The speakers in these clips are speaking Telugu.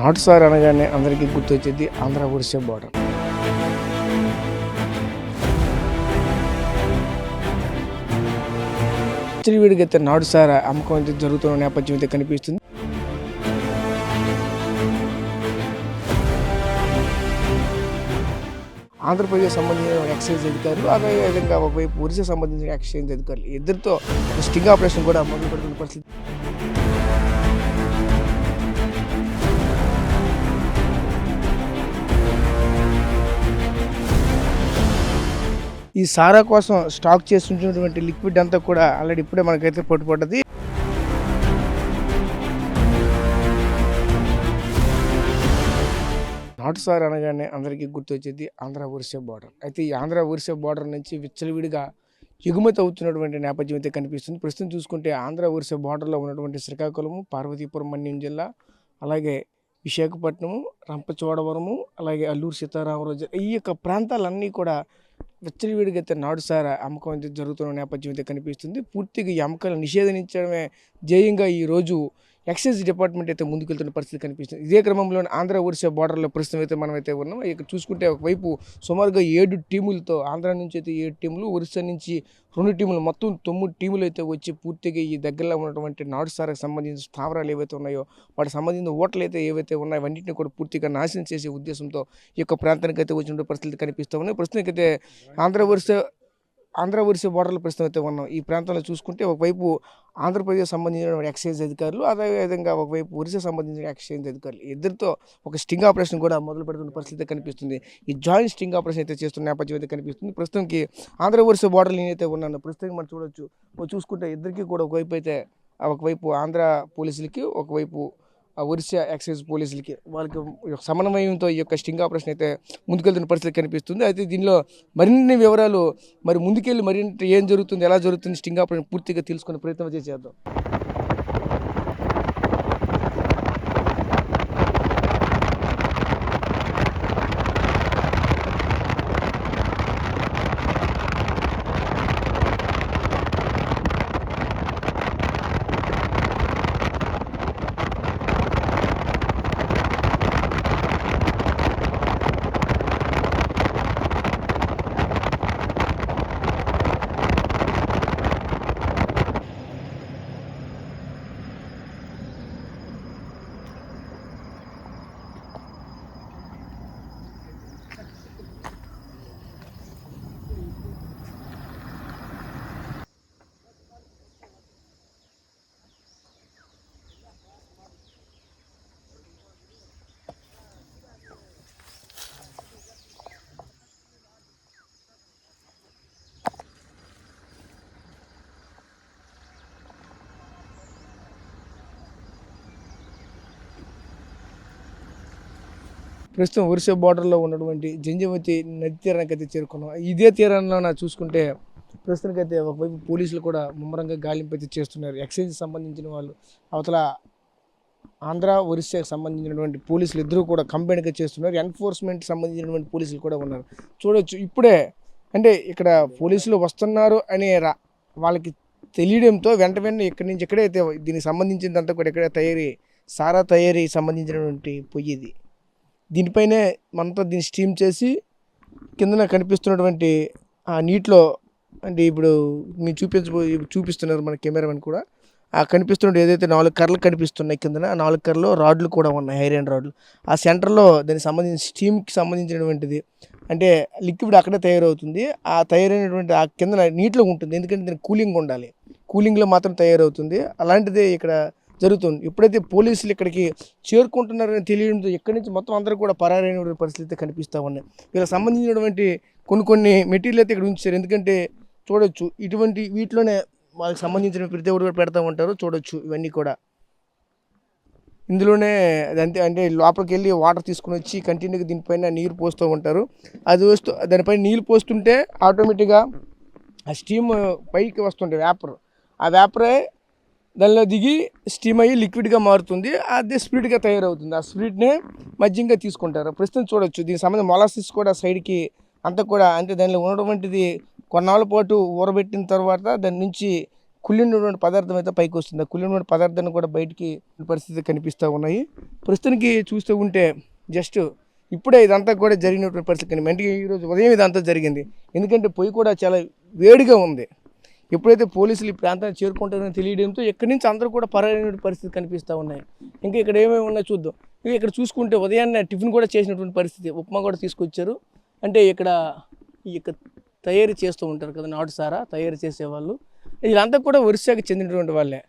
నాటు సార్ అనగానే అందరికీ గుర్తొచ్చేది ఆంధ్ర ఒరిస్సా బార్డర్. విడిగైతే నాటు సార్ అమ్మకం అయితే జరుగుతున్న నేపథ్యం అయితే కనిపిస్తుంది. ఆంధ్రప్రదేశ్ సంబంధించిన ఎక్సైజ్ అధికారులు, అదేవిధంగా ఒకవైపు ఒరిస్సా సంబంధించిన ఎక్సైజ్ అధికారులు ఇద్దరితో స్టింగ్ ఆపరేషన్ కూడా మొదలు పెడుతున్న పరిస్థితి. ఈ సారా కోసం స్టాక్ చేస్తున్నటువంటి లిక్విడ్ అంతా కూడా ఆల్రెడీ ఇప్పుడే మనకైతే పట్టుపడ్డది. నాటు సార్ అనగానే అందరికీ గుర్తొచ్చేది ఆంధ్ర ఒరిస్సా బార్డర్. అయితే ఈ ఆంధ్ర ఒరిస్సా బార్డర్ నుంచి విచ్చలవిడిగా ఎగుమతి అవుతున్నటువంటి నేపథ్యం అయితే కనిపిస్తుంది. ప్రస్తుతం చూసుకుంటే ఆంధ్ర ఒరిస్సా బార్డర్లో ఉన్నటువంటి శ్రీకాకుళము, పార్వతీపురం మన్యం జిల్లా, అలాగే విశాఖపట్నము, రంపచోడవరము, అలాగే అల్లూరు సీతారామరాజు ఈ యొక్క ప్రాంతాలన్నీ కూడా విచ్చలవిడిగా అయితే నాటు సార్ అమ్మకం అయితే జరుగుతున్న నేపథ్యం అయితే కనిపిస్తుంది. పూర్తిగా ఈ అమ్మకాలను నిషేధించడమే ధ్యేయంగా ఈరోజు ఎక్సైజ్ డిపార్ట్మెంట్ అయితే ముందుకెళ్తున్న పరిస్థితి కనిపిస్తుంది. ఇదే క్రమంలో ఆంధ్ర ఒరిస్సా బార్డర్లో ప్రస్తుతం అయితే మనమైతే ఉన్నాం. ఇక్కడ చూసుకుంటే ఒకవైపు సుమారుగా 7 టీములతో ఆంధ్ర నుంచి అయితే 7 టీములు, ఒరిస్సా నుంచి 2 టీములు, మొత్తం 9 టీములు అయితే వచ్చి పూర్తిగా ఈ దగ్గరలో ఉన్నటువంటి నాటు సార్కి సంబంధించిన స్థావరాలు ఏవైతే ఉన్నాయో వాటికి సంబంధించిన ఓటలు అయితే ఏవైతే ఉన్నాయో అవన్నింటినీ కూడా పూర్తిగా నాశనం చేసే ఉద్దేశంతో ఈ యొక్క ప్రాంతానికి అయితే వచ్చిన పరిస్థితులు కనిపిస్తూ ఉన్నాయి. ప్రస్తుతానికైతే ఆంధ్ర ఒరిస్సా బార్డర్లో ప్రస్తుతం అయితే ఉన్నాం. ఈ ప్రాంతంలో చూసుకుంటే ఒకవైపు ఆంధ్రప్రదేశ్ సంబంధించిన ఎక్సైజ్ అధికారులు, అదేవిధంగా ఒకవైపు ఒరిస్సా సంబంధించిన ఎక్సైజ్ అధికారులు ఇద్దరితో ఒక స్టింగ్ ఆపరేషన్ కూడా మొదలు పెడుతున్న పరిస్థితి కనిపిస్తుంది. ఈ జాయింట్ స్టింగ్ ఆపరేషన్ అయితే చేస్తున్న నేపథ్యం అయితే కనిపిస్తుంది. ప్రస్తుతానికి ఆంధ్ర ఒరిస్సా బార్డర్లో నేనైతే ఉన్నాను. ప్రస్తుతానికి మనం చూసుకుంటే ఇద్దరికి కూడా ఒకవైపు ఆంధ్ర పోలీసులకి, ఒకవైపు ఒరిస్సా ఎక్సైజ్ పోలీసులకి వాళ్ళకి సమన్వయంతో ఈ యొక్క స్టింగ్ ఆపరేషన్ అయితే ముందుకెళ్తున్న పరిస్థితి కనిపిస్తుంది. అయితే దీనిలో మరిన్ని వివరాలు ముందుకెళ్ళి మరింత ఏం జరుగుతుంది, ఎలా జరుగుతుంది స్టింగ్ ఆపరేషన్ పూర్తిగా తెలుసుకునే ప్రయత్నం చేద్దాం. ప్రస్తుతం ఒరిస్సా బార్డర్లో ఉన్నటువంటి జంజవతి నది తీరానికి అయితే చేరుకున్నాం. ఇదే తీరంలో చూసుకుంటే ప్రస్తుతానికైతే ఒకవైపు పోలీసులు కూడా ముమ్మరంగా గాలింపు అయితే చేస్తున్నారు. ఎక్సైజ్ సంబంధించిన వాళ్ళు, అవతల ఆంధ్ర ఒరిస్సాకి సంబంధించినటువంటి పోలీసులు ఇద్దరు కూడా కంబైన్గా చేస్తున్నారు. ఎన్ఫోర్స్మెంట్ సంబంధించినటువంటి పోలీసులు కూడా ఉన్నారు. చూడవచ్చు ఇప్పుడే అంటే ఇక్కడ పోలీసులు వస్తున్నారు అనే వాళ్ళకి తెలియడంతో వెంటనే ఇక్కడి నుంచి ఇక్కడైతే దీనికి సంబంధించినంతా కూడా ఇక్కడ సారా తయారీ సంబంధించినటువంటి పొయ్యిది. దీనిపైనే మనతో దీన్ని స్టీమ్ చేసి కిందన కనిపిస్తున్నటువంటి ఆ నీటిలో, అంటే ఇప్పుడు మీరు చూపిస్తున్నారు మన కెమెరామెన్ కూడా, ఆ కనిపిస్తున్న ఏదైతే 4 కర్రలు కనిపిస్తున్నాయి కిందన, ఆ 4 కర్రలో రాడ్లు కూడా ఉన్నాయి, ఐరన్ రాడ్లు. ఆ సెంటర్లో దానికి సంబంధించిన స్టీమ్కి సంబంధించినటువంటిది అంటే లిక్విడ్ అక్కడే తయారవుతుంది. ఆ తయారైనటువంటి ఆ కిందన నీటిలో ఉంటుంది, ఎందుకంటే దీనికి కూలింగ్ ఉండాలి, కూలింగ్లో మాత్రం తయారవుతుంది. అలాంటిదే ఇక్కడ జరుగుతుంది. ఎప్పుడైతే పోలీసులు ఇక్కడికి చేరుకుంటున్నారని తెలియడంతో ఇక్కడి నుంచి మొత్తం అందరూ కూడా పరారైన పరిస్థితి కనిపిస్తూ ఉన్నాయి. వీళ్ళకి సంబంధించినటువంటి కొన్ని మెటీరియల్ అయితే ఇక్కడ ఉంచారు. ఎందుకంటే చూడొచ్చు ఇటువంటి వీటిలోనే వాళ్ళకి సంబంధించిన ప్రతి ఒక్కరు కూడా పెడతా ఉంటారు. చూడొచ్చు ఇవన్నీ కూడా ఇందులోనే అంటే లోపలికి వెళ్ళి వాటర్ తీసుకుని వచ్చి కంటిన్యూగా దీనిపైన నీరు పోస్తూ ఉంటారు. అది దానిపైన నీళ్ళు పోస్తుంటే ఆటోమేటిక్గా ఆ స్టీమ్ పైకి వస్తుంటే ఆ వేపరే దానిలో దిగి స్టీమ్ అయ్యి లిక్విడ్గా మారుతుంది. అదే స్ప్రిట్గా తయారవుతుంది. ఆ స్ప్రిట్నే మజ్జిగగా తీసుకుంటారు. ప్రస్తుతం చూడొచ్చు దీనికి సంబంధించి మొలాసిస్ కూడా సైడ్కి అంతా కూడా, అంటే దానిలో ఉన్నటువంటిది కొన్నాళ్ళ పాటు ఊరబెట్టిన తర్వాత దాని నుంచి కుళ్ళినటువంటి పదార్థం అయితే పైకి వస్తుంది. ఆ కుళ్ళినటువంటి పదార్థాన్ని కూడా బయటికి పరిస్థితి కనిపిస్తూ ఉన్నాయి. ప్రస్తుతానికి చూస్తూ ఉంటే జస్ట్ ఇప్పుడే ఇదంతా కూడా జరిగినటువంటి పరిస్థితి వెంటనే ఈరోజు ఉదయం ఇదంతా జరిగింది. ఎందుకంటే పొయ్యి కూడా చాలా వేడిగా ఉంది. ఎప్పుడైతే పోలీసులు ఈ ప్రాంతాన్ని చేరుకుంటారని తెలియడంతో ఇక్కడి నుంచి అందరూ కూడా పరారైన పరిస్థితి కనిపిస్తూ ఉన్నాయి. ఇంకా ఇక్కడ ఏమేమి ఉన్నాయో చూద్దాం. ఇక్కడ చూసుకుంటే ఉదయాన్నే టిఫిన్ కూడా చేసినటువంటి పరిస్థితి, ఉప్మా కూడా తీసుకొచ్చారు. అంటే ఇక్కడ తయారు చేస్తూ ఉంటారు కదా, నాటుసారా తయారు చేసేవాళ్ళు వీళ్ళంతా కూడా ఒరిస్సాకి చెందినటువంటి వాళ్ళే.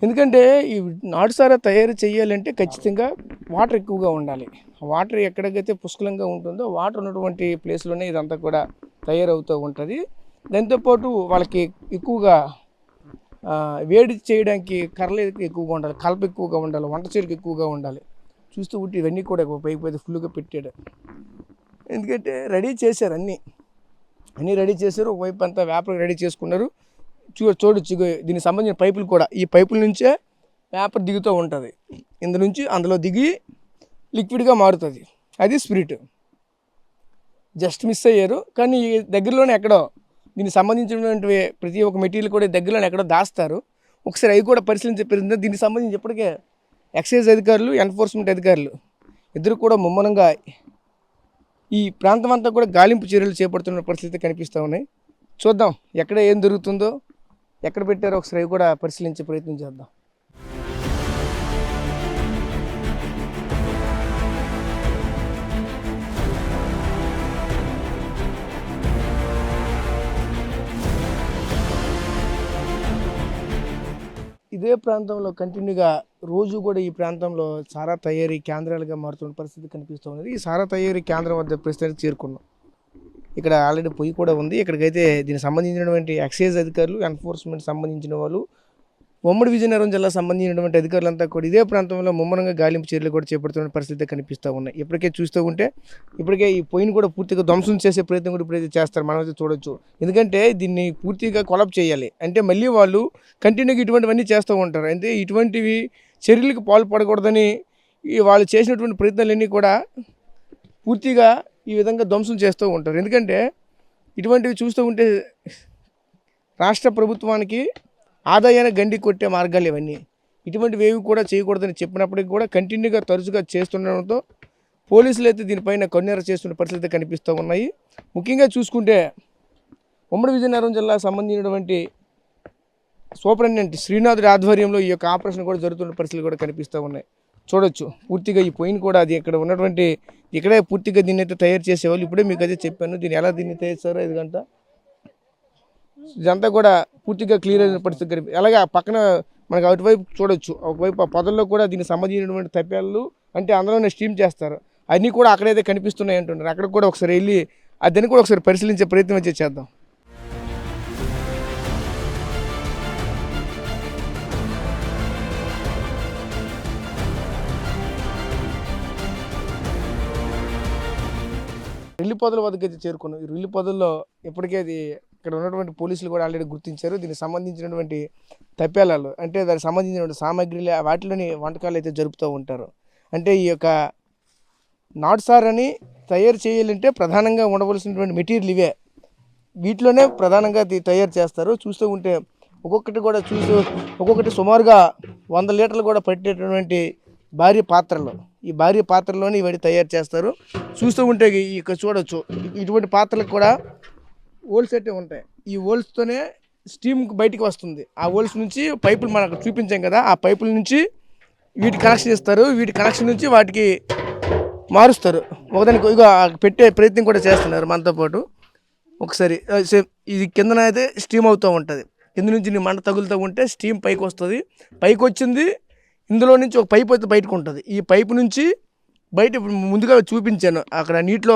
ఎందుకంటే ఈ నాటుసారా తయారు చేయాలంటే ఖచ్చితంగా వాటర్ ఎక్కువగా ఉండాలి. వాటర్ ఎక్కడికైతే పుష్కలంగా ఉంటుందో వాటర్ ఉన్నటువంటి ప్లేస్లోనే ఇదంతా కూడా తయారవుతూ ఉంటుంది. దాంతోపాటు వాళ్ళకి ఎక్కువగా వేడి చేయడానికి కర్రలు ఎక్కువగా ఉండాలి, కలప ఎక్కువగా ఉండాలి, వంట చెరుకు ఎక్కువగా ఉండాలి. చూస్తూ ఉంటే ఇవన్నీ కూడా పైకి పోతే ఫుల్గా పెట్టాడు. ఎందుకంటే రెడీ చేశారు, అన్నీ రెడీ చేశారు. ఒకవైపు అంతా వేపర్ రెడీ చేసుకున్నారు. చూడొచ్చు దీనికి సంబంధించిన పైపులు కూడా ఈ పైపుల నుంచే వేపర్ దిగుతూ ఉంటుంది. ఇందు నుంచి అందులో దిగి లిక్విడ్గా మారుతుంది. అది స్పిరిట్. జస్ట్ మిస్ అయ్యారు. కానీ దగ్గరలోనే ఎక్కడో దీనికి సంబంధించినటువంటి ప్రతి ఒక్క మెటీరియల్ కూడా దగ్గరలోనే ఎక్కడో దాస్తారు. ఒకసారి అవి కూడా పరిశీలించే ప్రయత్నం. దీనికి సంబంధించి ఇప్పటికే ఎక్సైజ్ అధికారులు, ఎన్ఫోర్స్మెంట్ అధికారులు ఇద్దరు కూడా ముమ్మరంగా ఈ ప్రాంతం అంతా కూడా గాలింపు చర్యలు చేపడుతున్న పరిస్థితి కనిపిస్తూ ఉన్నాయి. చూద్దాం ఎక్కడ ఏం జరుగుతుందో, ఎక్కడ పెట్టారో ఒకసారి అవి కూడా పరిశీలించే ప్రయత్నం చేద్దాం. ఇదే ప్రాంతంలో కంటిన్యూగా రోజు కూడా ఈ ప్రాంతంలో సారా తయారీ కేంద్రాలుగా మారుతున్న పరిస్థితి కనిపిస్తూ ఉన్నది. ఈ సారా తయారీ కేంద్రం వద్ద ప్రస్తుతానికి చేరుకున్నాం. ఇక్కడ ఆల్రెడీ పొయ్యి కూడా ఉంది. ఇక్కడికైతే దీనికి సంబంధించినటువంటి ఎక్సైజ్ అధికారులు, ఎన్ఫోర్స్మెంట్ సంబంధించిన వాళ్ళు, ఉమ్మడి విజయనగరం జిల్లా సంబంధించినటువంటి అధికారులంతా కూడా ఇదే ప్రాంతంలో ముమ్మరంగా గాలింపు చర్యలు కూడా చేపడుతున్న పరిస్థితి కనిపిస్తూ ఉన్నాయి. ఇప్పటికే చూస్తూ ఉంటే ఇప్పటికే ఈ పొయ్యిని కూడా పూర్తిగా ధ్వంసం చేసే ప్రయత్నం కూడా ఇప్పుడైతే చేస్తారు, మనమైతే చూడొచ్చు. ఎందుకంటే దీన్ని పూర్తిగా కొలాప్ చేయాలి అంటే మళ్ళీ వాళ్ళు కంటిన్యూగా ఇటువంటివన్నీ చేస్తూ ఉంటారు. అంటే ఇటువంటివి చర్యలకు పాల్పడకూడదని వాళ్ళు చేసినటువంటి ప్రయత్నాలన్నీ కూడా పూర్తిగా ఈ విధంగా ధ్వంసం చేస్తూ ఉంటారు. ఎందుకంటే ఇటువంటివి చూస్తూ ఉంటే రాష్ట్ర ప్రభుత్వానికి ఆదాయాన్ని గండి కొట్టే మార్గాలు ఇవన్నీ. ఇటువంటివి ఏవి కూడా చేయకూడదని చెప్పినప్పటికీ కూడా కంటిన్యూగా తరచుగా చేస్తుండడంతో పోలీసులు అయితే దీనిపైన కన్నెర చేస్తున్న పరిస్థితి కనిపిస్తూ ఉన్నాయి. ముఖ్యంగా చూసుకుంటే ఉమ్మడి విజయనగరం జిల్లాకు సంబంధించినటువంటి సూపరింటెండెంట్ శ్రీనాథుడి ఆధ్వర్యంలో ఈ యొక్క ఆపరేషన్ కూడా జరుగుతున్న పరిస్థితులు కూడా కనిపిస్తూ ఉన్నాయి. చూడొచ్చు పూర్తిగా ఈ పొయ్యిని కూడా అది ఇక్కడ ఉన్నటువంటి ఇక్కడే పూర్తిగా దీన్ని అయితే తయారు చేసేవాళ్ళు. ఇప్పుడే మీకు అయితే చెప్పాను దీన్ని తయారు చేస్తారో 5 గంట ఇదంతా కూడా పూర్తిగా క్లియర్ అయిన పరిస్థితి కనిపి. అలాగే పక్కన మనకు అటువైపు చూడొచ్చు, ఒకవైపు ఆ పొదల్లో కూడా దీనికి సంబంధించినటువంటి తప్పాలు అంటే అందులోనే స్టీమ్ చేస్తారు. అన్నీ కూడా అక్కడైతే కనిపిస్తున్నాయి అంటున్నారు. అక్కడ కూడా ఒకసారి వెళ్ళి దాన్ని కూడా ఒకసారి పరిశీలించే ప్రయత్నం అయితే చేద్దాం. రిల్లి పొదల వద్దకు అయితే చేరుకున్నాం. ఈ రిల్లి పొదల్లో ఇప్పటికే అది ఇక్కడ ఉన్నటువంటి పోలీసులు కూడా ఆల్రెడీ గుర్తించారు. దీనికి సంబంధించినటువంటి తప్పేలాలు అంటే దానికి సంబంధించినటువంటి సామాగ్రిలు వాటిలోని వంటకాలు అయితే జరుపుతూ ఉంటారు. అంటే ఈ యొక్క నాటుసారని తయారు చేయాలంటే ప్రధానంగా ఉండవలసినటువంటి మెటీరియల్ ఇవే. వీటిలోనే ప్రధానంగా తయారు చేస్తారు. చూస్తూ ఉంటే ఒక్కొక్కటి సుమారుగా 100 లీటర్లు కూడా పట్టేటటువంటి భారీ పాత్రలు. ఈ భారీ పాత్రలోనే ఇవన్నీ తయారు చేస్తారు. చూస్తూ ఉంటే ఇక్కడ చూడొచ్చు ఇటువంటి పాత్రలకు కూడా హోల్స్ అయితే ఉంటాయి. ఈ హోల్స్తోనే స్టీమ్ బయటికి వస్తుంది. ఆ హోల్స్ నుంచి పైపులు మనకు చూపించాం కదా, ఆ పైపుల నుంచి వీటి కనెక్షన్ ఇస్తారు. వీటి కనెక్షన్ నుంచి వాటికి మారుస్తారు. ఒకదానికి ఇక పెట్టే ప్రయత్నం కూడా చేస్తున్నారు మనతో పాటు. ఒకసారి ఇది కిందన అయితే స్టీమ్ అవుతూ ఉంటుంది. కింద నుంచి మంట తగులుతూ ఉంటే స్టీమ్ పైకి వస్తుంది. పైకి వచ్చింది ఇందులో నుంచి ఒక పైపు అయితే బయటకు ఉంటుంది. ఈ పైపు నుంచి బయట ముందుగా చూపించాను అక్కడ నీటిలో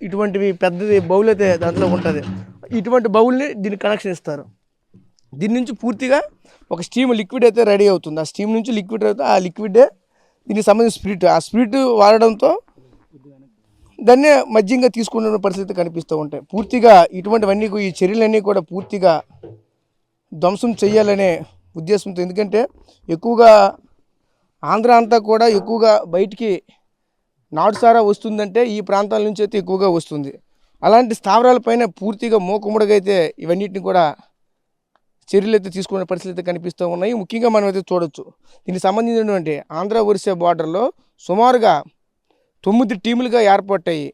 ఇటువంటివి పెద్దది బౌల్ అయితే దాంట్లో ఉంటుంది. ఇటువంటి బౌల్ని దీనికి కనెక్షన్ ఇస్తారు. దీని నుంచి పూర్తిగా ఒక స్టీమ్ లిక్విడ్ అయితే రెడీ అవుతుంది. ఆ స్టీమ్ నుంచి లిక్విడ్ అయితే ఆ లిక్విడే దీనికి సంబంధించిన స్పిరిట్. ఆ స్పిరిట్ వాడడంతో దాన్నే మధ్యంగా తీసుకున్న పరిస్థితి కనిపిస్తూ ఉంటాయి. పూర్తిగా ఇటువంటివన్నీ ఈ చర్యలన్నీ కూడా పూర్తిగా ధ్వంసం చేయాలనే ఉద్దేశంతో. ఎందుకంటే ఎక్కువగా ఆంధ్ర అంతా కూడా ఎక్కువగా బయటికి నాటుసారా వస్తుందంటే ఈ ప్రాంతాల నుంచి అయితే ఎక్కువగా వస్తుంది. అలాంటి స్థావరాలపైన పూర్తిగా మూకుమ్మడిగా అయితే ఇవన్నిటిని కూడా చర్యలు అయితే తీసుకునే పరిస్థితులు అయితే కనిపిస్తూ ఉన్నాయి. ముఖ్యంగా మనం అయితే చూడొచ్చు దీనికి సంబంధించినటువంటి ఆంధ్ర ఒరిస్సా బార్డర్లో సుమారుగా 9 టీములుగా ఏర్పడ్డాయి.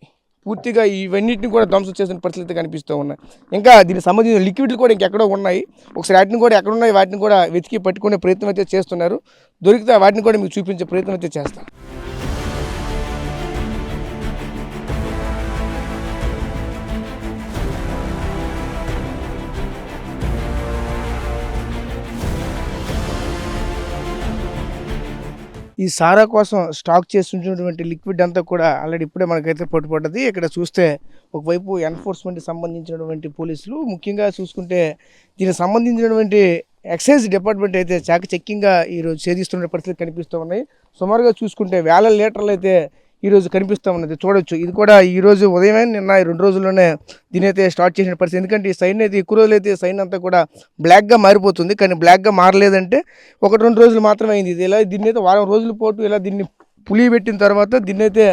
పూర్తిగా ఇవన్నిటిని కూడా ధ్వంసం చేసిన పరిస్థితులు కనిపిస్తూ ఉన్నాయి. ఇంకా దీనికి సంబంధించిన లిక్విడ్లు కూడా ఇంకెక్కడో ఉన్నాయి. ఒకసారి వాటిని కూడా ఎక్కడ ఉన్నాయి వాటిని కూడా వెతికి పట్టుకునే ప్రయత్నం అయితే చేస్తున్నారు. దొరికితే వాటిని కూడా మీకు చూపించే ప్రయత్నం అయితే చేస్తాను. ఈ సారా కోసం స్టాక్ చేస్తున్నటువంటి లిక్విడ్ అంతా కూడా ఆల్రెడీ ఇప్పుడే మనకైతే పట్టుబడ్డది. ఇక్కడ చూస్తే ఒకవైపు ఎన్ఫోర్స్మెంట్కి సంబంధించినటువంటి పోలీసులు, ముఖ్యంగా చూసుకుంటే దీనికి సంబంధించినటువంటి ఎక్సైజ్ డిపార్ట్మెంట్ అయితే చాకచక్యంగా ఈరోజు ఛేదిస్తున్న పరిస్థితులు కనిపిస్తూ ఉన్నాయి. సుమారుగా చూసుకుంటే వేల లీటర్లు అయితే ఈరోజు కనిపిస్తూ ఉన్నది. చూడొచ్చు ఇది కూడా ఈరోజు ఉదయమే నిన్న 2 రోజుల్లోనే దీని అయితే స్టార్ట్ చేసిన పరిస్థితి. ఎందుకంటే ఈ సైన్ అయితే ఎక్కువ రోజులు అయితే సైన్ అంతా కూడా బ్లాక్గా మారిపోతుంది. కానీ బ్లాక్గా మారలేదంటే 1-2 రోజులు మాత్రమే అయింది. ఇది ఇలా దీన్ని అయితే వారం రోజుల పాటు ఇలా దీన్ని పులియబెట్టిన తర్వాత దీన్ని అయితే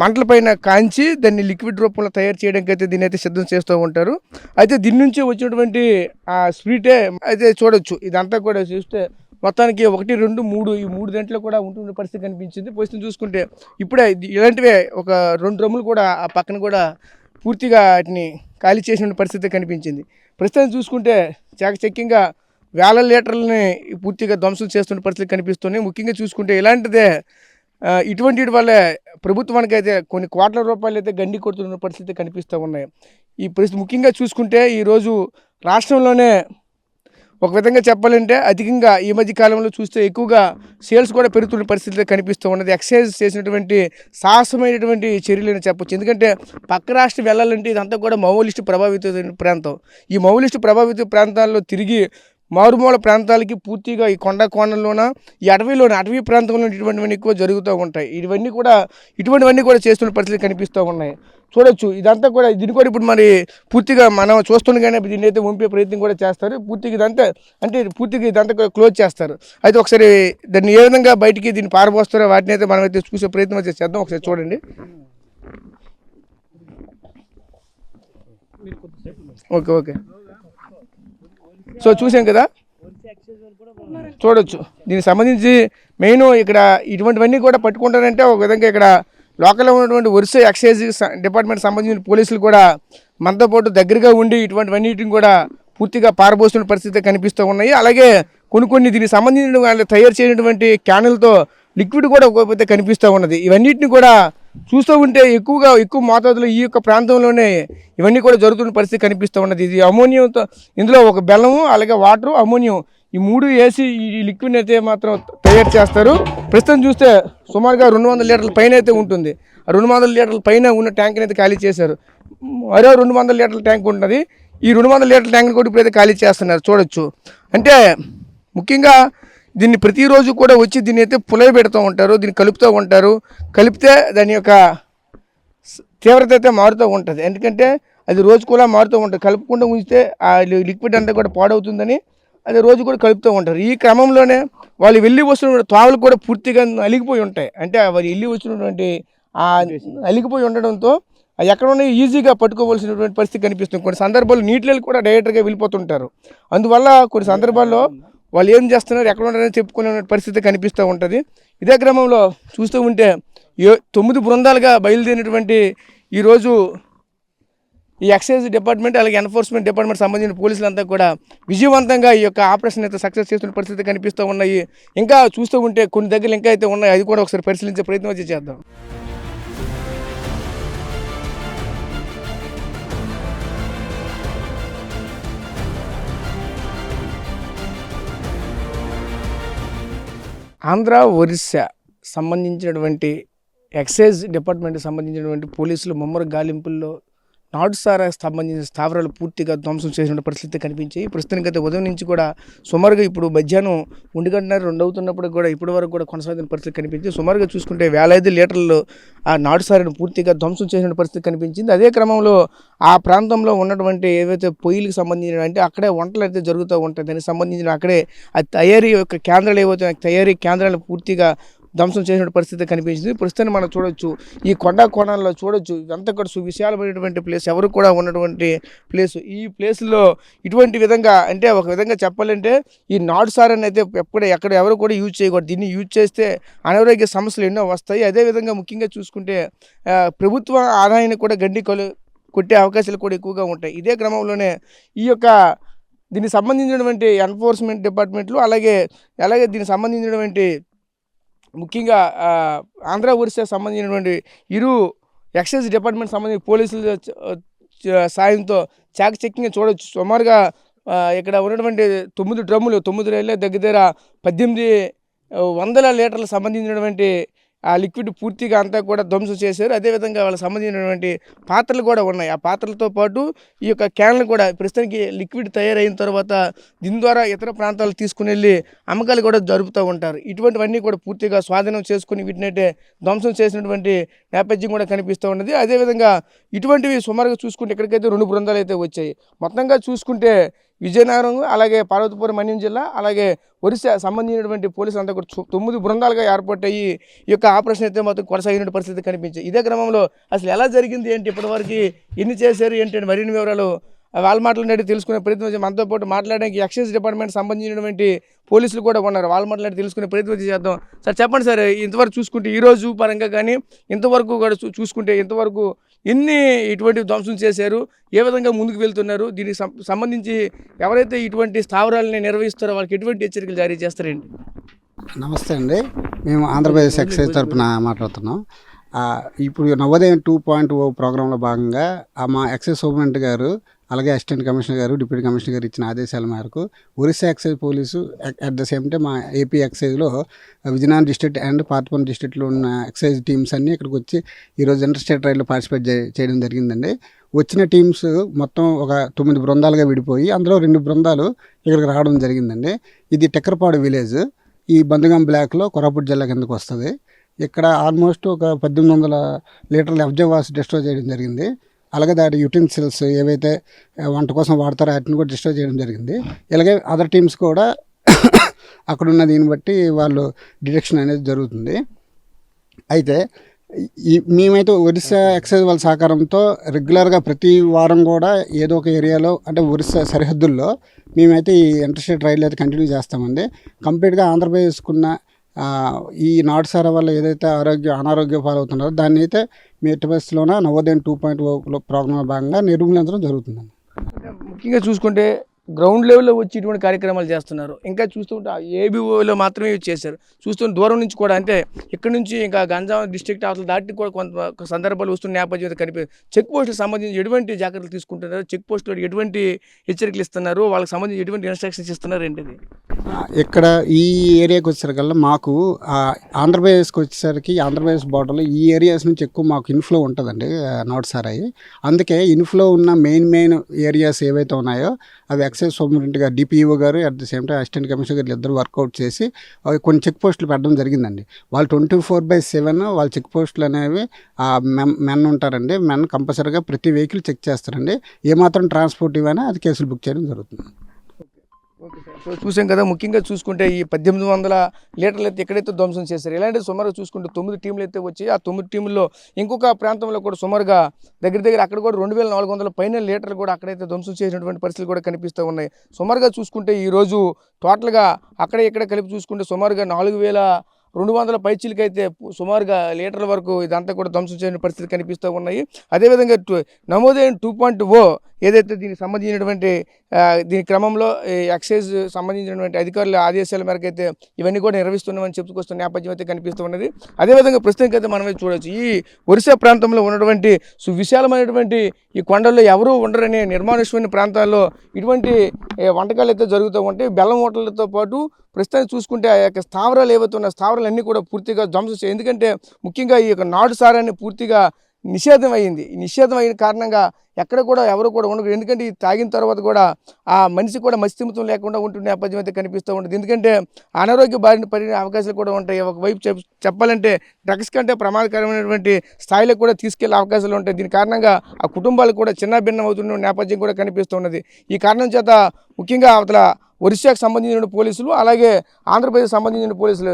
మంటల పైన కాంచి దాన్ని లిక్విడ్ రూపంలో తయారు చేయడానికి అయితే దీన్ని అయితే సిద్ధం చేస్తూ ఉంటారు. అయితే దీని నుంచి వచ్చినటువంటి ఆ స్వీటే అయితే చూడొచ్చు. ఇదంతా కూడా చూస్తే మొత్తానికి 1, 2, 3 ఈ 3 దాంట్లో కూడా ఉంటున్న పరిస్థితి కనిపించింది. పరిస్థితి చూసుకుంటే ఇప్పుడే ఇలాంటివే ఒక 2 డ్రమ్ములు కూడా ఆ పక్కన కూడా పూర్తిగా వాటిని ఖాళీ చేసిన పరిస్థితి కనిపించింది. ప్రస్తుతం చూసుకుంటే చాకచక్యంగా వేల లీటర్లని పూర్తిగా ధ్వంసం చేస్తున్న పరిస్థితి కనిపిస్తుంది. ముఖ్యంగా చూసుకుంటే ఇలాంటిదే ఇటువంటి వల్లే ప్రభుత్వానికి అయితే కొన్ని కోట్ల రూపాయలు అయితే గండి కొడుతున్న పరిస్థితి కనిపిస్తూ ఉన్నాయి. ఈ పరిస్థితి ముఖ్యంగా చూసుకుంటే ఈరోజు రాష్ట్రంలోనే ఒక విధంగా చెప్పాలంటే అధికంగా ఈ మధ్య కాలంలో చూస్తే ఎక్కువగా సేల్స్ కూడా పెరుగుతున్న పరిస్థితి కనిపిస్తూ ఉన్నది. ఎక్సైజ్ చేసినటువంటి సాహసమైనటువంటి చర్యలని చెప్పొచ్చు. ఎందుకంటే పక్క రాష్ట్రం వెళ్ళాలంటే ఇదంతా కూడా మావోయిస్టు ప్రభావిత ప్రాంతం. ఈ మావోయిస్టు ప్రభావిత ప్రాంతాల్లో తిరిగి మారుమూల ప్రాంతాలకి పూర్తిగా ఈ కొండ కోణంలోన ఈ అటవీ ప్రాంతంలో ఇటువంటివన్నీ ఎక్కువ జరుగుతూ ఉంటాయి. ఇటువంటివన్నీ కూడా చేస్తున్న పరిస్థితులు కనిపిస్తూ ఉన్నాయి. చూడొచ్చు ఇదంతా కూడా దీన్ని కూడా ఇప్పుడు మరి పూర్తిగా మనం చూస్తుండగానే దీన్ని అయితే పంపే ప్రయత్నం కూడా చేస్తారు. పూర్తిగా ఇదంతా కూడా క్లోజ్ చేస్తారు. అయితే ఒకసారి దాన్ని ఏ విధంగా బయటికి దీన్ని పారబోస్తారో వాటిని అయితే మనం అయితే చూసే ప్రయత్నం అయితే చేద్దాం. ఒకసారి చూడండి. ఓకే సో చూసాం కదా, చూడొచ్చు దీనికి సంబంధించి మెయిన్ ఇక్కడ ఇటువంటివన్నీ కూడా పట్టుకుంటారంటే ఒక విధంగా ఇక్కడ లోకల్లో ఉన్నటువంటి ఒరిస్సా ఎక్సైజ్ డిపార్ట్మెంట్ సంబంధించిన పోలీసులు కూడా మనతో పాటు దగ్గరగా ఉండి ఇటువంటివన్నిటిని కూడా పూర్తిగా పారబోస్తున్న పరిస్థితి కనిపిస్తూ ఉన్నాయి. అలాగే కొన్ని దీనికి సంబంధించిన వాళ్ళు తయారు చేయనటువంటి క్యానులతో లిక్విడ్ కూడా ఒక్కొక్కతే కనిపిస్తూ ఉన్నది. ఇవన్నిటిని కూడా చూస్తూ ఉంటే ఎక్కువ మోతాదులో ఈ యొక్క ప్రాంతంలోనే ఇవన్నీ కూడా జరుగుతున్న పరిస్థితి కనిపిస్తూ ఉన్నది. ఇది అమోనియంతో, ఇందులో ఒక బెల్లము అలాగే వాటరు అమోనియం ఈ 3 వేసి ఈ లిక్విడ్ అయితే మాత్రం తయారు చేస్తారు. ప్రస్తుతం చూస్తే సుమారుగా 200 లీటర్ల పైన అయితే ఉంటుంది. ఆ 200 లీటర్ల పైన ఉన్న ట్యాంక్ని అయితే ఖాళీ చేశారు. మరో 200 లీటర్ల ట్యాంక్ ఉంటుంది. ఈ 200 లీటర్ల ట్యాంక్ని కూడా ఇప్పుడైతే ఖాళీ చేస్తున్నారు. చూడొచ్చు అంటే ముఖ్యంగా దీన్ని ప్రతిరోజు కూడా వచ్చి దీన్ని అయితే పులయ పెడుతూ ఉంటారు, దీన్ని కలుపుతూ ఉంటారు. కలిపితే దాని యొక్క తీవ్రత అయితే మారుతూ ఉంటుంది. ఎందుకంటే అది రోజు కూడా మారుతూ ఉంటుంది. కలుపుకుండా ఉంచితే ఆ లిక్విడ్ అంతా కూడా పాడవుతుందని అది రోజు కూడా కలుపుతూ ఉంటారు. ఈ క్రమంలోనే వాళ్ళు వెళ్ళి వస్తున్న తావులు కూడా పూర్తిగా అలిగిపోయి ఉంటాయి. అంటే వాళ్ళు వెళ్ళి వచ్చినటువంటి అలిగిపోయి ఉండడంతో ఎక్కడ ఉన్నాయి ఈజీగా పట్టుకోవాల్సినటువంటి పరిస్థితి కనిపిస్తుంది. కొన్ని సందర్భాల్లో నీటిలో కూడా డైరెక్ట్గా వెళ్ళిపోతుంటారు. అందువల్ల కొన్ని సందర్భాల్లో వాళ్ళు ఏం చేస్తున్నారు, ఎక్కడ ఉన్నారని చెప్పుకునే పరిస్థితి కనిపిస్తూ ఉంటుంది. ఇదే క్రమంలో చూస్తూ ఉంటే 9 బృందాలుగా బయలుదేరినటువంటి ఈరోజు ఈ ఎక్సైజ్ డిపార్ట్మెంట్ అలాగే ఎన్ఫోర్స్మెంట్ డిపార్ట్మెంట్ సంబంధించిన పోలీసులంతా కూడా విజయవంతంగా ఈ యొక్క ఆపరేషన్ అయితే సక్సెస్ చేస్తున్న పరిస్థితి కనిపిస్తూ ఉన్నాయి. ఇంకా చూస్తూ ఉంటే కొన్ని దగ్గరలు ఇంకా అయితే ఉన్నాయి. అది కూడా ఒకసారి పరిశీలించే ప్రయత్నం అయితే చేద్దాం. ఆంధ్ర ఒరిస్సా సంబంధించినటువంటి ఎక్సైజ్ డిపార్ట్మెంట్కి సంబంధించినటువంటి పోలీసులు ముమ్మర గాలింపుల్లో నాటుసారా సంబంధించిన స్థావరాలు పూర్తిగా ధ్వంసం చేసిన పరిస్థితి కనిపించాయి. ప్రస్తుతానికైతే ఉదయం నుంచి కూడా సుమారుగా ఇప్పుడు మధ్యాహ్నం 1:30-2 అవుతున్నప్పుడు కూడా ఇప్పటి వరకు కూడా కొనసాగుతున్న పరిస్థితి కనిపించింది. సుమారుగా చూసుకుంటే 1,000 లీటర్లు ఆ నాటుసారాను పూర్తిగా ధ్వంసం చేసిన పరిస్థితి కనిపించింది. అదే క్రమంలో ఆ ప్రాంతంలో ఉన్నటువంటి ఏవైతే పొయ్యిలకు సంబంధించిన అంటే అక్కడే వంటలు అయితే జరుగుతూ ఉంటాయి. దానికి సంబంధించిన అక్కడే ఆ తయారీ యొక్క కేంద్రాలు ఏవైతే తయారీ కేంద్రాలు పూర్తిగా ధ్వంసం చేసిన పరిస్థితి కనిపించింది. ప్రస్తుతాన్ని మనం చూడొచ్చు, ఈ కోణాల్లో చూడొచ్చు, ఇదంతా కూడా సువిశాలమైనటువంటి ప్లేస్, ఎవరు కూడా ఉన్నటువంటి ప్లేసు. ఈ ప్లేస్లో ఇటువంటి విధంగా అంటే ఒక విధంగా చెప్పాలంటే ఈ నాటు సారాన్ని అయితే ఎక్కడ ఎవరు కూడా యూజ్ చేయకూడదు. దీన్ని యూజ్ చేస్తే అనారోగ్య సమస్యలు ఎన్నో వస్తాయి. అదేవిధంగా ముఖ్యంగా చూసుకుంటే ప్రభుత్వ ఆదాయాన్ని కూడా కొట్టే అవకాశాలు కూడా ఎక్కువగా ఉంటాయి. ఇదే క్రమంలోనే ఈ యొక్క దీనికి సంబంధించినటువంటి ఎన్ఫోర్స్మెంట్ డిపార్ట్మెంట్లు అలాగే దీనికి సంబంధించినటువంటి ముఖ్యంగా ఆంధ్ర ఒరిస్సా సంబంధించినటువంటి ఇరు ఎక్సైజ్ డిపార్ట్మెంట్ సంబంధించిన పోలీసుల సాయంతో చాకచక్యంగా చూడవచ్చు. సుమారుగా ఇక్కడ ఉన్నటువంటి 9 డ్రమ్ములు 9 రైళ్ళ దగ్గర 1800 లీటర్లకు సంబంధించినటువంటి ఆ లిక్విడ్ పూర్తిగా అంతా కూడా ధ్వంసం చేశారు. అదేవిధంగా వాళ్ళకి సంబంధించినటువంటి పాత్రలు కూడా ఉన్నాయి. ఆ పాత్రలతో పాటు ఈ యొక్క క్యాన్లు కూడా ప్రస్తుతానికి లిక్విడ్ తయారైన తర్వాత దీని ద్వారా ఇతర ప్రాంతాలకు తీసుకుని వెళ్ళి అమ్మకాలు కూడా జరుపుతూ ఉంటారు. ఇటువంటివన్నీ కూడా పూర్తిగా స్వాధీనం చేసుకుని వీటినైతే ధ్వంసం చేసినటువంటి నేపథ్యం కూడా కనిపిస్తూ ఉన్నది. అదేవిధంగా ఇటువంటివి సుమారుగా చూసుకుంటే ఇక్కడికైతే 2 బృందాలు అయితే వచ్చాయి. మొత్తంగా చూసుకుంటే విజయనగరం అలాగే పార్వతీపురం మన్యం జిల్లా అలాగే ఒరిస్సా సంబంధించినటువంటి పోలీసులు అంతా కూడా 9 బృందాలుగా ఏర్పడ్డాయి. ఈ యొక్క ఆపరేషన్ అయితే మొత్తం కొనసాగిన పరిస్థితి కనిపించింది. ఇదే క్రమంలో అసలు ఎలా జరిగింది ఏంటి, ఇప్పటివరకు ఎన్ని చేశారు ఏంటి అని మరిన్ని వివరాలు వాళ్ళ మాటలు తెలుసుకునే ప్రయత్నం మనతో పాటు మాట్లాడడానికి ఎక్సైజ్ డిపార్ట్మెంట్ సంబంధించినటువంటి పోలీసులు కూడా ఉన్నారు. వాళ్ళ మాటలు తెలుసుకునే ప్రయత్నం చేద్దాం. సార్ చెప్పండి సార్, ఇంతవరకు చూసుకుంటే ఈరోజు పరంగా కానీ ఇంతవరకు కూడా చూసుకుంటే ఇంతవరకు ఎన్ని ఇటువంటి ధ్వంసం చేశారు, ఏ విధంగా ముందుకు వెళ్తున్నారు, దీనికి సంబంధించి ఎవరైతే ఇటువంటి స్థావరాలని నిర్వహిస్తారో వాళ్ళకి ఎటువంటి హెచ్చరికలు జారీ చేస్తారండి? నమస్తే అండి, మేము ఆంధ్రప్రదేశ్ ఎక్సైజ్ తరఫున మాట్లాడుతున్నాం. ఇప్పుడు నవోదయం 2.0 ప్రోగ్రాంలో భాగంగా మా ఎక్సైజ్ సూపరింటెండెంట్ గారు అలాగే అసిస్టెంట్ కమిషనర్ గారు డిప్యూటీ కమిషనర్ గారు ఇచ్చిన ఆదేశాల మేరకు Orissa excise police at the same time మా ఏపీ ఎక్సైజ్లో విజయనగరం డిస్ట్రిక్ట్ అండ్ పార్వతీపురం డిస్ట్రిక్ట్లో ఉన్న ఎక్సైజ్ టీమ్స్ అన్నీ ఇక్కడికి వచ్చి ఈరోజు ఇంటర్ స్టేట్ రైడ్లో పార్టిసిపేట్ చేయడం జరిగిందండి. వచ్చిన టీమ్స్ మొత్తం ఒక 9 బృందాలుగా విడిపోయి అందులో 2 బృందాలు ఇక్కడికి రావడం జరిగిందండి. ఇది టెక్కరపాడు విలేజ్, ఈ బంధుగం బ్లాక్లో కొరాపుట్ జిల్లా కిందకు వస్తుంది. ఇక్కడ ఆల్మోస్ట్ ఒక 1800 లీటర్ల ఎఫ్జవాస్ డిస్ట్రాయ్ చేయడం జరిగింది. అలాగే దాని యుటెన్సిల్స్ ఏవైతే వంట కోసం వాడతారో వాటిని కూడా డిస్ట్రాయ్ చేయడం జరిగింది. ఇలాగే అదర్ టీమ్స్ కూడా అక్కడున్న దీన్ని బట్టి వాళ్ళు డిటెక్షన్ అనేది జరుగుతుంది. అయితే మేమైతే ఒరిస్సా ఎక్సైజ్ వాళ్ళ సహకారంతో రెగ్యులర్గా ప్రతి వారం కూడా ఏదో ఒక ఏరియాలో అంటే ఒరిస్సా సరిహద్దుల్లో మేమైతే ఈ ఇంటర్స్టేట్ రైలు అయితే కంటిన్యూ చేస్తామండి. కంప్లీట్గా ఆంధ్రప్రదేశ్కున్న ఈ నాటుసారా వల్ల ఏదైతే అనారోగ్య పాలవుతున్నారో దాన్ని అయితే మీ ఎట్టి పరిస్థితిలోన నవోదయం 2.0 ప్రోగ్రాంలో భాగంగా నిర్మూలించడం జరుగుతుందండి. ముఖ్యంగా చూసుకుంటే గ్రౌండ్ లెవెల్లో వచ్చి ఇటువంటి కార్యక్రమాలు చేస్తున్నారు. ఇంకా చూస్తుంటే ఏబీఓలో మాత్రమే చేశారు. చూస్తున్న దూరం నుంచి కూడా అంటే ఇక్కడ నుంచి ఇంకా గంజాం డిస్ట్రిక్ట్ అవతల దాటి కూడా కొంత సందర్భాలు వస్తున్న నేపథ్యం కనిపిస్తుంది. చెక్ పోస్టులకు సంబంధించి ఎటువంటి జాగ్రత్తలు తీసుకుంటున్నారు, చెక్ పోస్టులో ఎటువంటి హెచ్చరికలు ఇస్తున్నారు, వాళ్ళకి సంబంధించి ఎటువంటి ఇన్స్ట్రక్షన్స్ ఇస్తున్నారు ఏంటిది? ఇక్కడ ఈ ఏరియాకి వచ్చేసరికల్లా మాకు ఆంధ్రప్రదేశ్కి వచ్చేసరికి ఆంధ్రప్రదేశ్ బార్డర్లో ఈ ఏరియాస్ నుంచి ఎక్కువ మాకు ఇన్ఫ్లో ఉంటుందండి నాటుసారాయి. అందుకే ఇన్ఫ్లో ఉన్న మెయిన్ ఏరియాస్ ఏవైతే ఉన్నాయో అవి ఎక్సైజ్ సూపరింటెండెంట్ గారు డిపిఓ గారు at the same time assistant commissioner గారు ఇద్దరు వర్కౌట్ చేసి కొన్ని చెక్ పోస్టులు పెట్టడం జరిగిందండి. వాళ్ళు 24/7 వాళ్ళ చెక్ పోస్టులు అనేవి మెన్ ఉంటారండి. మెన్ కంపల్సరీగా ప్రతి వెహికల్ చెక్ చేస్తారండి. ఏమాత్రం ట్రాన్స్పోర్ట్ ఇవైనా అది కేసులు బుక్ చేయడం జరుగుతుంది. ఓకే సార్, సో చూసాం కదా, ముఖ్యంగా చూసుకుంటే ఈ 1800 లీటర్లు అయితే ఎక్కడైతే ధ్వంసం చేశారు. ఇలాంటి సుమారుగా చూసుకుంటే 9 టీంలు అయితే వచ్చాయి. ఆ 9 టీంల్లో ఇంకొక ప్రాంతంలో కూడా సుమారుగా దగ్గర అక్కడ కూడా 2400 పైన లీటర్లు కూడా అక్కడైతే ధ్వంసం చేసినటువంటి పరిస్థితులు కూడా కనిపిస్తూ ఉన్నాయి. సుమారుగా చూసుకుంటే ఈరోజు టోటల్గా అక్కడ ఇక్కడ కలిపి చూసుకుంటే సుమారుగా 4200 పైచీలకి అయితే సుమారుగా లీటర్ల వరకు ఇదంతా కూడా ధ్వంసం చేయని పరిస్థితి కనిపిస్తూ ఉన్నాయి. అదేవిధంగా నమోదైన 2.0 ఏదైతే దీనికి సంబంధించినటువంటి దీని క్రమంలో ఎక్సైజ్ సంబంధించినటువంటి అధికారుల ఆదేశాల మేరకు అయితే ఇవన్నీ కూడా నిర్వహిస్తున్నామని చెప్పుకొస్తున్న నేపథ్యం అయితే కనిపిస్తూ ఉన్నది. అదేవిధంగా ప్రస్తుతానికైతే మనమే చూడవచ్చు, ఈ ఒరిస్సా ప్రాంతంలో ఉన్నటువంటి సువిశాలమైనటువంటి ఈ కొండల్లో ఎవరూ ఉండరనే నిర్మానుష్యమైన ప్రాంతాల్లో ఇటువంటి వంటకాలు అయితే జరుగుతూ ఉంటాయి. బెల్లం హోటళ్లతో పాటు ప్రస్తుతానికి చూసుకుంటే ఆ యొక్క స్థావరాలు ఏవైతే ఉన్న స్థావరాలన్నీ కూడా పూర్తిగా ధ్వంసం చేయాలి. ఎందుకంటే ముఖ్యంగా ఈ యొక్క నాటు సారాన్ని పూర్తిగా నిషేధం అయింది. ఈ నిషేధం అయిన కారణంగా ఎక్కడ కూడా ఎవరు కూడా ఉండకూడదు. ఎందుకంటే ఇది తాగిన తర్వాత కూడా ఆ మనిషి కూడా మస్తిమతం లేకుండా ఉంటున్న నేపథ్యం అయితే కనిపిస్తూ ఉంటుంది. ఎందుకంటే అనారోగ్య బారిన పడిన అవకాశాలు కూడా ఉంటాయి. ఒకవైపు చెప్పాలంటే డ్రగ్స్ కంటే ప్రమాదకరమైనటువంటి స్థాయిలకు కూడా తీసుకెళ్లే అవకాశాలు ఉంటాయి. దీని కారణంగా ఆ కుటుంబాలు కూడా చిన్న భిన్నం అవుతున్న నేపథ్యం కూడా కనిపిస్తూ ఉన్నది. ఈ కారణం చేత ముఖ్యంగా అవతల ఒరిస్సాకు సంబంధించిన పోలీసులు, అలాగే ఆంధ్రప్రదేశ్ సంబంధించిన పోలీసులు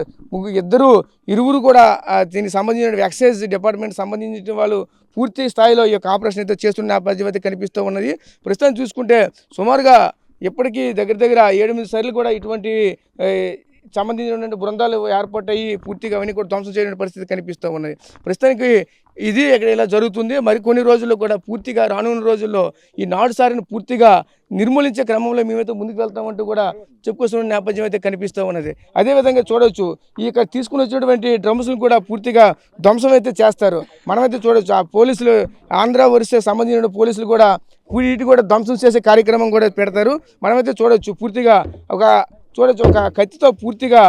ఇరువురు కూడా దీనికి సంబంధించిన ఎక్సైజ్ డిపార్ట్మెంట్ సంబంధించిన వాళ్ళు పూర్తి స్థాయిలో ఈ యొక్క ఆపరేషన్ అయితే చేస్తున్న నేపథ్యం అయితే కనిపిస్తూ ఉన్నది. ప్రస్తుతం చూసుకుంటే సుమారుగా ఇప్పటికీ దగ్గర 7-8 సార్లు కూడా ఇటువంటి సంబంధించినటువంటి బృందాలు ఏర్పాటయ్యి పూర్తిగా అవన్నీ కూడా ధ్వంసం చేయడం పరిస్థితి కనిపిస్తూ ఉన్నది. ప్రస్తుతానికి ఇది ఇక్కడ ఇలా జరుగుతుంది. మరికొన్ని రోజుల్లో కూడా పూర్తిగా రానున్న రోజుల్లో ఈ నాటుసారిని పూర్తిగా నిర్మూలించే క్రమంలో మేమైతే ముందుకు వెళ్తామంటూ కూడా చెప్పుకొస్తున్న నేపథ్యం అయితే కనిపిస్తూ ఉన్నది. అదేవిధంగా చూడవచ్చు ఈ ఇక్కడ తీసుకుని వచ్చేటువంటి డ్రమ్స్ను కూడా పూర్తిగా ధ్వంసం అయితే చేస్తారు. మనమైతే చూడవచ్చు ఆ పోలీసులు ఆంధ్ర ఒరిస్సా సంబంధించిన పోలీసులు కూడా వీటి కూడా ధ్వంసం చేసే కార్యక్రమం కూడా పెడతారు. మనమైతే చూడవచ్చు పూర్తిగా ఒక కత్తితో పూర్తిగా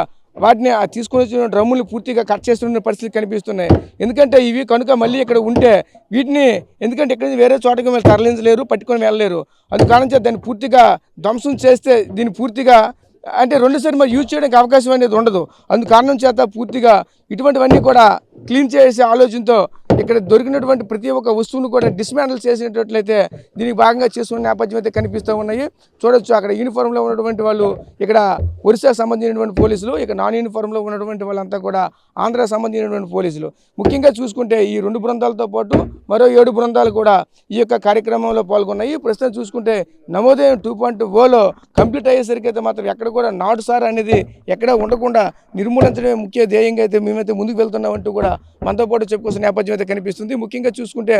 వాటిని తీసుకుని వచ్చిన డ్రమ్ములు పూర్తిగా కట్ చేస్తున్న పరిస్థితి కనిపిస్తున్నాయి. ఎందుకంటే ఇవి కనుక మళ్ళీ ఇక్కడ ఉంటే వీటిని ఎందుకంటే ఇక్కడ వేరే చోటకి వీళ్ళు తరలించలేరు, పట్టుకొని వెళ్ళలేరు. అందుకారణం చేత దాన్ని పూర్తిగా ధ్వంసం చేస్తే దీన్ని పూర్తిగా అంటే రెండుసారి మరి యూజ్ చేయడానికి అవకాశం అనేది ఉండదు. అందుకారణం చేత పూర్తిగా ఇటువంటివన్నీ కూడా క్లీన్ చేసే ఆలోచనతో ఇక్కడ దొరికినటువంటి ప్రతి ఒక్క వస్తువును కూడా డిస్మాండిల్ చేసినట్లయితే దీనికి భాగంగా చేస్తున్న నేపథ్యం అయితే కనిపిస్తూ ఉన్నాయి. చూడొచ్చు అక్కడ యూనిఫామ్లో ఉన్నటువంటి వాళ్ళు ఇక్కడ ఒరిస్సాకు సంబంధించినటువంటి పోలీసులు, ఇక్కడ నాన్ యూనిఫామ్లో ఉన్నటువంటి వాళ్ళంతా కూడా ఆంధ్రాకు సంబంధించినటువంటి పోలీసులు. ముఖ్యంగా చూసుకుంటే ఈ 2 బృందాలతో పాటు మరో 7 బృందాలు కూడా ఈ యొక్క కార్యక్రమంలో పాల్గొన్నాయి. ప్రస్తుతం చూసుకుంటే నమోదయం 2.0లో కంప్లీట్ అయ్యేసరికి అయితే మాత్రం ఎక్కడ కూడా నాటుసారా అనేది ఎక్కడ ఉండకుండా నిర్మూలించడమే ముఖ్య ధ్యేయంగా అయితే మేమైతే ముందుకు వెళ్తున్నామంటూ కూడా మనతో పాటు చెప్పుకొస్తున్న నేపథ్యం అయితే కనిపిస్తుంది. ముఖ్యంగా చూసుకుంటే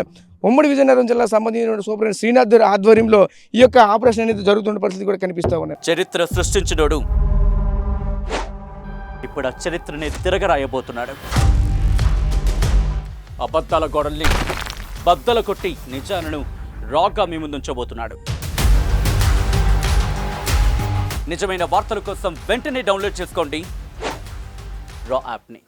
ఉమ్మడి విజయనగరం జిల్లా సంబంధించిన సూపరింటెండెంట్ శ్రీనాథ్ ఆధ్వర్యంలో ఈ యొక్క ఆపరేషన్ అనేది జరుగుతున్న పరిస్థితి కూడా కనిపిస్తూ ఉన్నాయి. చరిత్ర సృష్టించినోడు ఇప్పుడు ఆ చరిత్రని తిరగరాయబోతున్నాడు. అబద్ధాల గోడల్ని బద్దలు కొట్టి నిజాలను రాగా మీ ముందుంచబోతున్నాడు. నిజమైన వార్తల కోసం వెంటనే డౌన్లోడ్ చేసుకోండి రా యాప్ని.